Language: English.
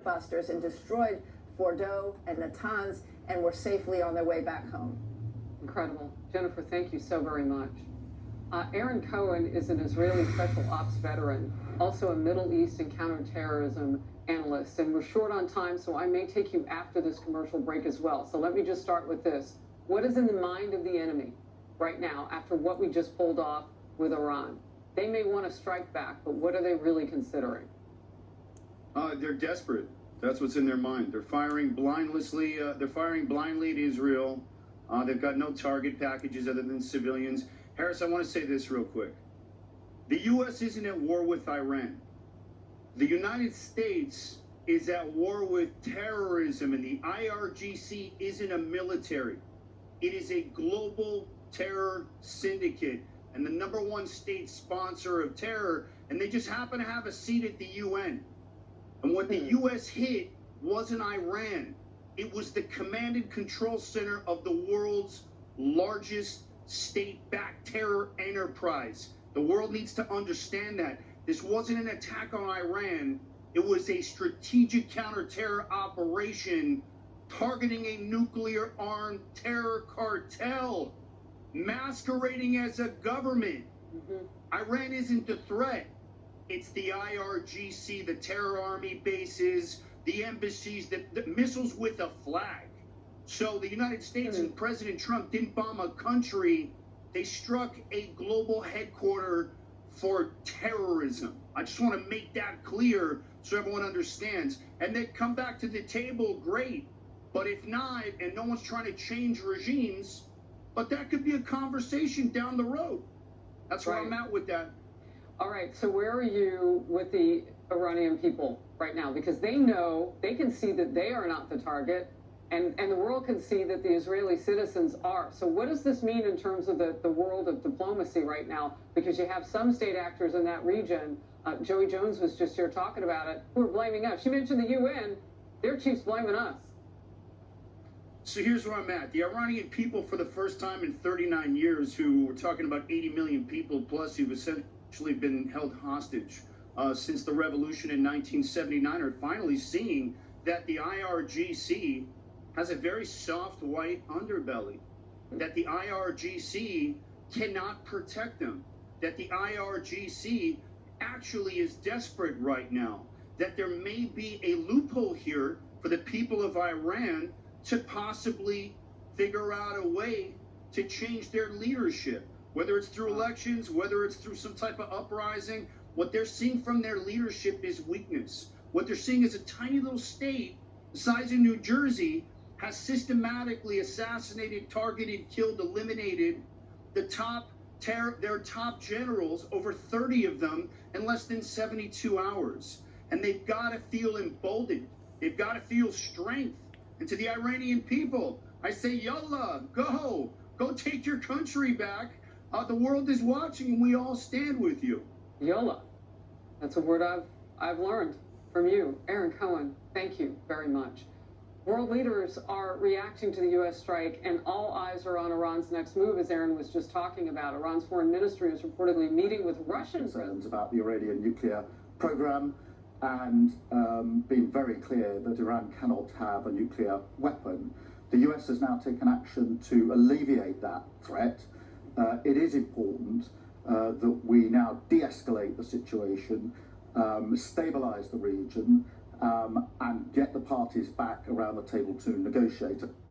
busters and destroyed Fordow and Natanz, and were safely on their way back home. Incredible. Jennifer, thank you so very much. Aaron Cohen is an Israeli special ops veteran, also a Middle East and counterterrorism analyst, and we're short on time, so I may take you after this commercial break as well. So let me just start with this. What is in the mind of the enemy right now after what we just pulled off with Iran? They may want to strike back, but what are they really considering? They're desperate. That's what's in their mind. They're firing blindlessly. They're firing blindly at Israel. They've got no target packages other than civilians. Harris, I want to say this real quick. The U.S. isn't at war with Iran. The United States is at war with terrorism, and the IRGC isn't a military. It is a global terror syndicate and the #1 state sponsor of terror, and they just happen to have a seat at the UN. And what the U.S. hit wasn't Iran. It was the command and control center of the world's largest state-backed terror enterprise. The world needs to understand that. This wasn't an attack on Iran. It was a strategic counter-terror operation targeting a nuclear-armed terror cartel masquerading as a government. Iran isn't the threat. It's the IRGC, the terror army bases, the embassies, the missiles with a flag. So the United States and President Trump didn't bomb a country. They struck a global headquarters for terrorism. I just want to make that clear so everyone understands. And they come back to the table, great. But if not, and no one's trying to change regimes, but that could be a conversation down the road. That's where I'm at with that. All right, so where are you with the Iranian people right now? Because they know, they can see that they are not the target, and the world can see that the Israeli citizens are. So what does this mean in terms of the world of diplomacy right now? Because you have some state actors in that region, Joey Jones was just here talking about it, who are blaming us. She mentioned the UN, their chief's blaming us. So here's where I'm at. The Iranian people, for the first time in 39 years, who we're talking about 80 million people plus who've essentially been held hostage since the revolution in 1979, are finally seeing that the IRGC has a very soft white underbelly, that the IRGC cannot protect them, that the IRGC actually is desperate right now, that there may be a loophole here for the people of Iran to possibly figure out a way to change their leadership, whether it's through elections, whether it's through some type of uprising. What they're seeing from their leadership is weakness. What they're seeing is a tiny little state the size of New Jersey has systematically assassinated, targeted, killed, eliminated their top generals, over 30 of them, in less than 72 hours. And they've got to feel emboldened. They've got to feel strength. And to the Iranian people, I say, yallah, go take your country back. The world is watching, and we all stand with you. Yallah. That's a word I've learned from you. Aaron Cohen, thank you very much. World leaders are reacting to the U.S. strike, and all eyes are on Iran's next move, as Aaron was just talking about. Iran's foreign ministry is reportedly meeting with Russian concerns about the Iranian nuclear program, and being very clear that Iran cannot have a nuclear weapon. The US has now taken action to alleviate that threat. It is important that we now de-escalate the situation, stabilize the region, and get the parties back around the table to negotiate.